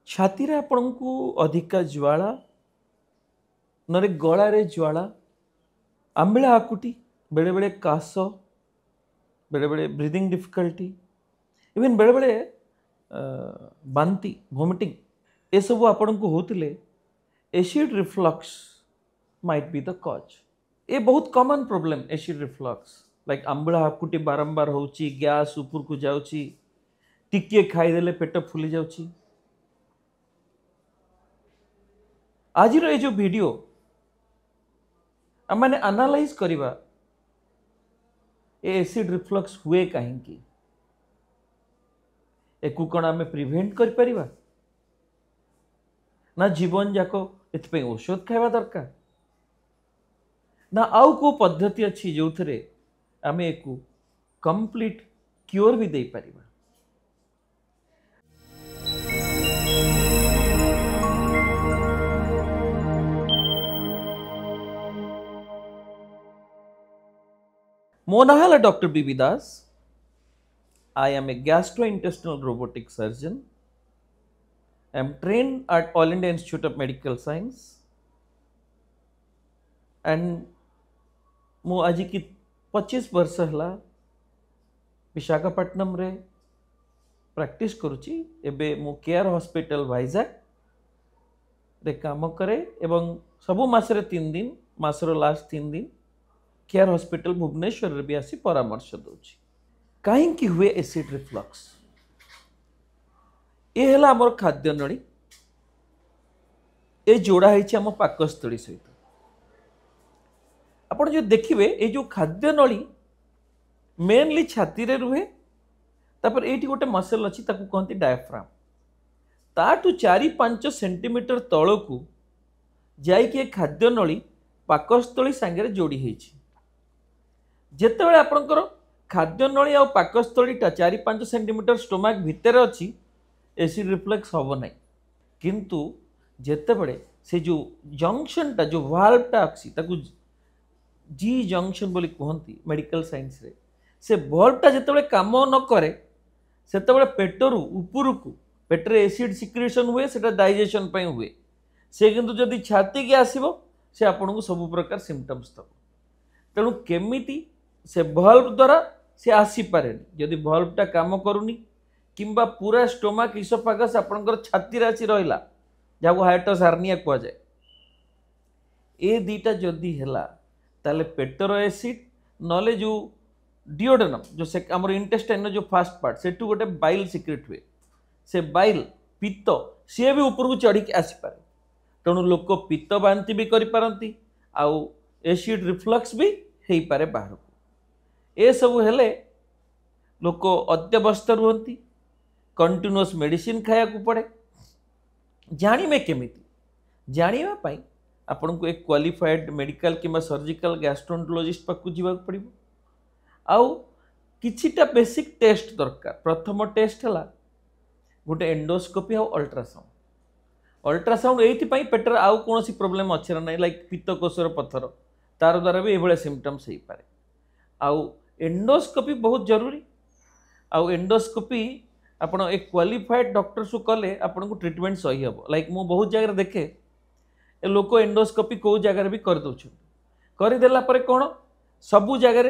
छाती रे आपण को अधिका ज्वाला नरे गला रे ज्वाला आंबिळा आकुटी बेले बेले कास बेले बेले ब्रीदिंग डिफिकल्टी इवन बेले बेले बांती वोमिटिंग ये सब आपण को होतिले acid reflux might be the cause ये बहुत common problem acid reflux like आंबिळा आकुटी बारंबार होची गैस ऊपर को जाउची टिके खाइदेले पेट फुली जाउची आज ये जो वीडियो आम मैंने एनालाइज करवा एसिड रिफ्लक्स हुए कहीं एकू कौन आम प्रिवेंट कर परिबा ना जीवन जाक ए औषध खावा दरकार ना आउ को पद्धति अच्छी जो थे आम एक कंप्लीट क्योर भी दे परिबा। मो ना है doctor B B Das. I am a gastrointestinal robotic surgeon. I am trained at All India Institute of Medical Science. And मो आज की 25 वर्ष है विशाखापट्टनम रे प्रैक्टिस करुची। एबे मो केयर हॉस्पिटल वाइजाक रे काम करे एवं सबु मासरे 3 दिन मासर लास्ट 3 दिन केयर हॉस्पिटल भुवनेश्वर रे भी आसी परामर्श दउची। कहीं हुए एसिड रिफ्लक्स ये है आमर खाद्य नली ये जोड़ा है आम पाकस्थली सहित आप जो देखिए ये जो खाद्य नली मेनली छाती रे रुहे तापर एटी गोटे मसल अच्छी कहते डायफ्राम ताठू 4-5 सेंटीमीटर तल को जाइए खाद्य नली पाकस्थली सांगे जोड़ी होती जिते बड़े आपणकर खाद्य नली आ पाकस्थलीटा 4-5 सेंटीमीटर स्टोमाक भितर अच्छी एसिड रिफ्लक्स हम ना किंतु जिते बड़े से जो जंक्शनटा जो वाल्वटा अच्छी जी जंक्शन बोली कहती मेडिकल साइंस रे से वाल्वटा जिते काम न करे से पेटरू ऊपर को पेटर एसिड सिक्रेशन हुए से डाइजेशन हुए से किंतु जदि छाती के आसो से आपन को सब प्रकार सिम्पटम्स दब तेणु केमिति से वाल्व द्वारा से आसी पारे जदि वाल्वटा काम करूनी किंबा पूरा स्टोमाक इसोफागस आपनकर छाती राशि रहिला जाको हाइटस हार्निया कह जाए ए दीटा जदि हैला ताले पेटर एसिड नले जो डिओडेनम जो से हमर इंटेस्टाइन जो फास्ट पार्ट सेटू गोटे बाइल सिक्रेट हुए से बाइल पित्त सी भी ऊपर को चढ़ी आसी पारे तेणु लोक पित्त बांति भी करि पारंती आउ एसिड रिफ्लक्स भी हेई पारे बाहर को ए सब हेले लोक अत्यवस्थ रुहंती कंटिन्यूअस मेडिसिन खाया को पड़े जानिमे केमिति जानिबा पई आपन को एक क्वालिफाइड मेडिकल किंबा सर्जिकल गैस्ट्रोएंटरोलॉजिस्ट पाक जीवा पड़िबो आउ किछिटा बेसिक टेस्ट दरकार। प्रथम टेस्ट हला गोटे एंडोस्कोपी और अल्ट्रासाउंड एथि पई पेटर आउ कोनोसी प्रॉब्लम अछि ना लाइक पित्तकोशर पत्थर तार द्वारा भी एभले सिम्पटम्स हेई पारे आउ एंडोस्कोपी बहुत जरूरी आउ एंडोस्कोपी आपण एक क्वालिफाइड डॉक्टर सु कले आपण को ट्रीटमेंट सही हम लाइक मु बहुत जगह देखे ए लोक एंडोस्कोपी को जगह भी कर दउछ करदेला परे कोन सबु जगह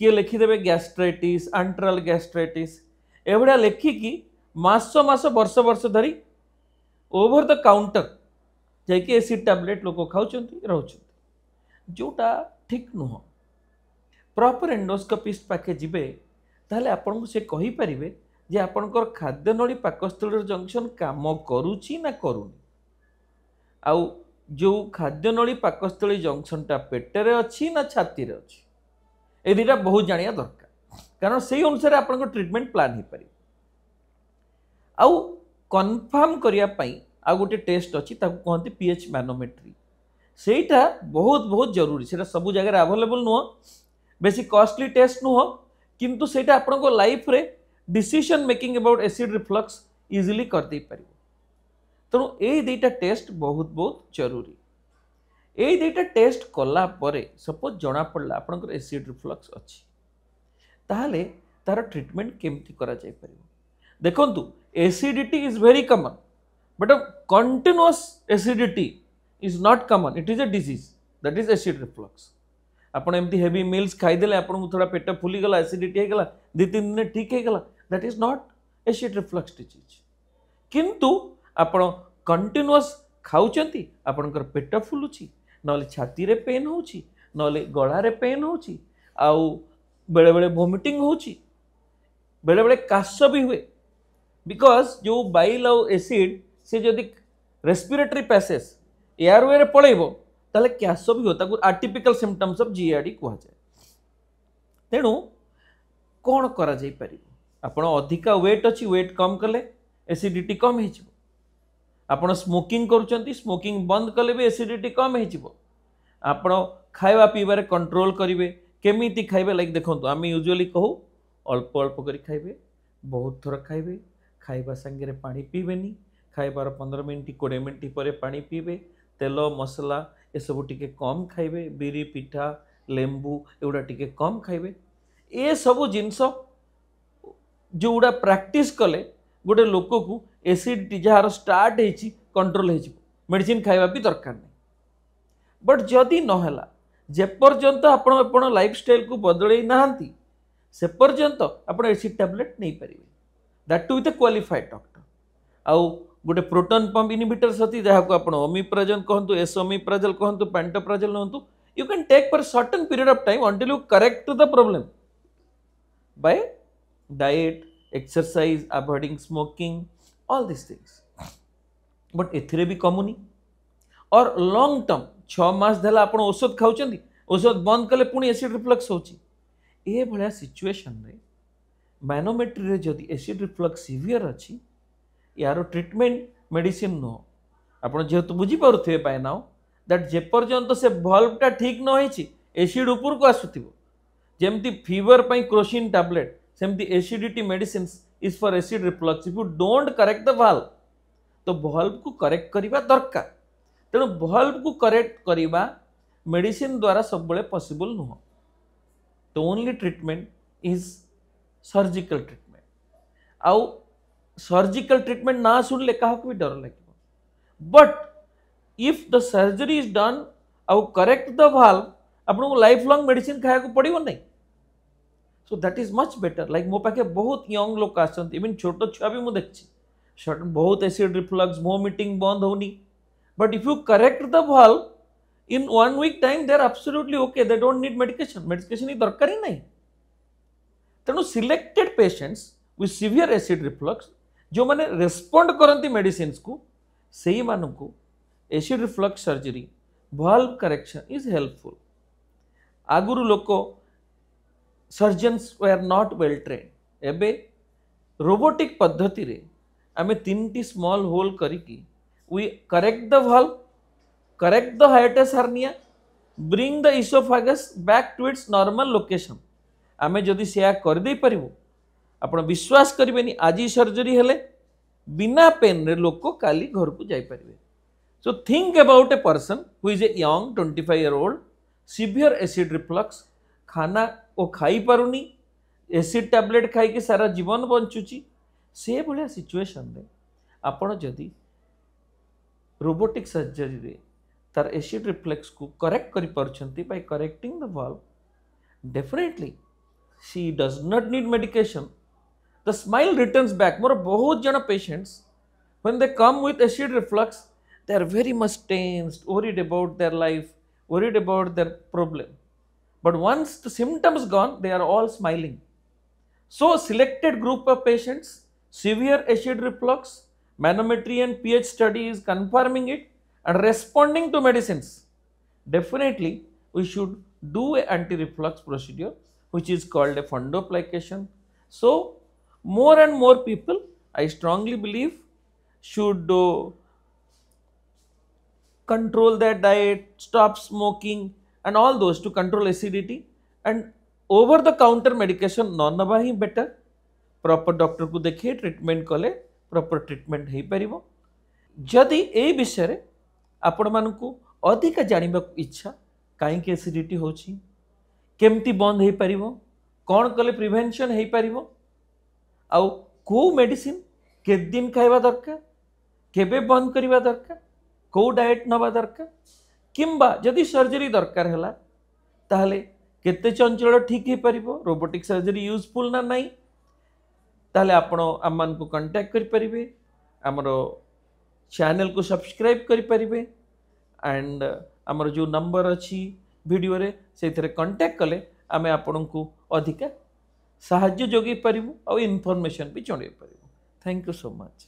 किए लिखिदेवे गैस्ट्राइटिस एंट्रल गैस्ट्राइटिस एभड़ा लिखिकी मास मास वर्ष वर्ष धरी ओवर द काउंटर जाकि एसिड टैबलेट लोक खाऊचंती रहउचंती जोटा ठीक नुह प्रॉपर एंडोस्कोपिस्ट पाखे जिबे ताहले आपन को से कहि परिबे जे आपनकर खाद्य नली पाकस्थली जंक्शन काम करूची ना करूनी आउ जो खाद्य नली पाकस्थली जंक्शनटा पेटरे अच्छी ना छाती रे अच्छी ए दुटा बहुत जानिया दरकार कारण से अनुसार आपन ट्रीटमेंट प्लान हो पारे आउ कन्फर्म करिया पई आ गोटे टेस्ट अच्छी कहते पीएच मैनोमेट्री सेटा बहुत बहुत जरूरी सेटा सब जगह अवेलेबल नुह बेसी कॉस्टली टेस्ट नुह किंतु सेटा आपन को लाइफ रे decision making about acid reflux easily कर दे पारिबो तेणु ए दुटा टेस्ट बहुत बहुत जरूरी ए दुटा टेस्ट कला परे सपोज जना पड़ला आपन एसिड रिफ्लक्स अच्छी ताहले तार ट्रीटमेंट केमती करा जाय परिबो देखंतु acidity is very common but continuous acidity is not common, it is a disease that is acid reflux. आपण एमती हेवी मील्स खाईदेले आपन थोड़ा पेट फुलीगला एसिडिटी होगला 2-3 दिन ठीक होगला, that is not acid reflux disease. किंतु आपण कंटिन्यूअस खाउचंती आपनकर पेट फुलुची नले छाती रे पेन होची नले गळा रे पेन होची आउ बेले बेले वोमिटिंग होची बेले बेले काश भी हुए बिकॉज जो बाइल आउ एसिड से जदि रेस्पिरेटरी पैसेज एयरवे रे पळेबो ताले काश भी हो ताकू आटिपिकल सिम्पटम्स ऑफ जीआरडी कहा जाए। तेणु कौन करा जाई परिबो आपण अधिका वेट अछि वेट कम कले एसिडिटी कम हे जिवो। आपण स्मोकिंग करूचंती स्मोकिंग बंद कले भी एसिडिटी कम हे जिवो। आपण खाइबा पीबारे कंट्रोल करिवे केमिति खाइबे लाइक देखंतु आमी यूजुअली कहू अल्प अल्प करी खाइबे बहुत थोर खाइबे खाइबा संगे रे पानी पीबेनी खाइबार 15 मिनिट 20 मिनिट पर पानी पीबे तेल मसला ये सब टिके कम खाइबे बिरी पिठा लेंबू एगुड़ा टिके कम खाइबे। ये सब जिनस जोड़ा प्रैक्टिस कले गोटे लोक को एसिडिटी जार स्टार्ट होती कंट्रोल हो मेडिसिन खाइबा भी दरकार नहीं। बट जदि नहला जेपर्यंत आपण लाइफस्टाइल को बदल नहांती से पर्यंत आपण एसिड टैबलेट नहीं पारे that too with a qualified doctor. आउ गोटे प्रोटॉन पंप इनहिबिटर सती जहाँ को आपण ओमिप्राजोल कहतु एस ओमिप्राजोल कहतु पेंटोप्राजोल कहतु you can take for certain period of time until you correct the problem by diet exercise avoiding smoking all this things. But एथिरे भी कमुनी और लॉन्ग टर्म 6 मास देला आपण औषध खाउचंदी औषध बंद कले पुणी एसिड रिफ्लक्स होची ए भलिया सिचुएशन रे मैनोमेट्री रे जदि एसिड रिफ्लक्स सीवियर अछि यार ट्रीटमेंट मेडिसिन नो आपण जेहेतु बुझी पारुथिबे बाय नाउ दैट जे पर्यंत से valve ठीक न होईची एसिड ऊपर को आसुथिबो जेमती फीवर पई क्रोसिन टैबलेट सेमती acidity medicine is for acid reflux. If you don't correct the valve तो valve को करेक्ट करिबा दरकार। तेणु valve को करेक्ट करिबा मेडिसिन द्वारा सब बळे पॉसिबल नुह। तो only treatment is surgical treatment. आउ सर्जिकल ट्रीटमेंट ना सुनले क्या भी डर लगे but if the surgery is done आउ करेक्ट द valve आपको लाइफ लॉन्ग मेडिसिन खाया पड़ो नहीं। So that is much better. Like मो पाखे बहुत यंग लोक आसते इवन छोट छुआ भी मुझे देखी बहुत एसिड रिफ्लक्स वोमिटिंग बंद होनी but if you correct the valve in 1 week time they are absolutely okay, they don't need medication ही दरकार ही नहीं। तेणु selected patients with severe acid reflux जो मैंने रेस्पॉन्ड करती मेडिसिन को सही मान को acid reflux surgery valve correction is helpful. आगुरु लोक सर्जन्स वे नॉट वेल ट्रेन एबे रोबोटिक पद्धति रे आमे 3टी स्मॉल होल करिकी we correct the valve correct the hiatus hernia bring the esophagus back to its normal location। आमे जदि से कर दे परिबो आपण विश्वास करिवेनी आज सर्जरी हेले बिना पेन रे लोक काली घर को जाई परिबे। So think about a person who is a young 25-year-old severe acid reflux खाना ओ खाई पारुनी एसिड टैबलेट खाई के सारा जीवन बंचुची से भलिया सिचुएशन रे आपण जदि रोबोटिक सर्जरी रे तार एसिड रिफ्लेक्स को करेक्ट करि परछंती by correcting the valve definitely she does not need medication the smile returns back. More बहुत जन patients when they come with acid reflux they are very much tensed worried about their life worried about their problem but once the symptoms gone they are all smiling। so selected group of patients severe acid reflux manometry and pH study is confirming it and responding to medicines definitely we should do a anti-reflux procedure which is called a fundoplication। so more and more people I strongly believe should control their diet stop smoking and all those to control acidity and over the counter medication न नबा ही better। proper doctor को देखिए treatment कले proper treatment हो परिबो। जदि ए विषय रे आपण मानकु अधिक जानिबा इच्छा कहीं एसिडिटी होची केमती बंद हो पारिबो कौन कले प्रिवेंशन हो पारिबो आउ को मेडिसिन के दिन खाइबा दरकार केबे बंद करवा दरकार, कौ डाएट नवा दरकार, किंबा जदि सर्जरी दरकार है ताहले केते चंचल ठीक हो पार, रोबोटिक सर्जरी यूजफुल ना नहीं, ताहले आपण आम मान को कांटेक्ट करि परिबे, हमर चैनल को सब्सक्राइब करि परिबे एंड हमर जो नंबर अच्छी वीडियो रे से कांटेक्ट कले आमे आपण को अधिक साहाय्य जोगे पारिबु और इन्फॉर्मेशन भी जणै पारिबु। Thank you so much.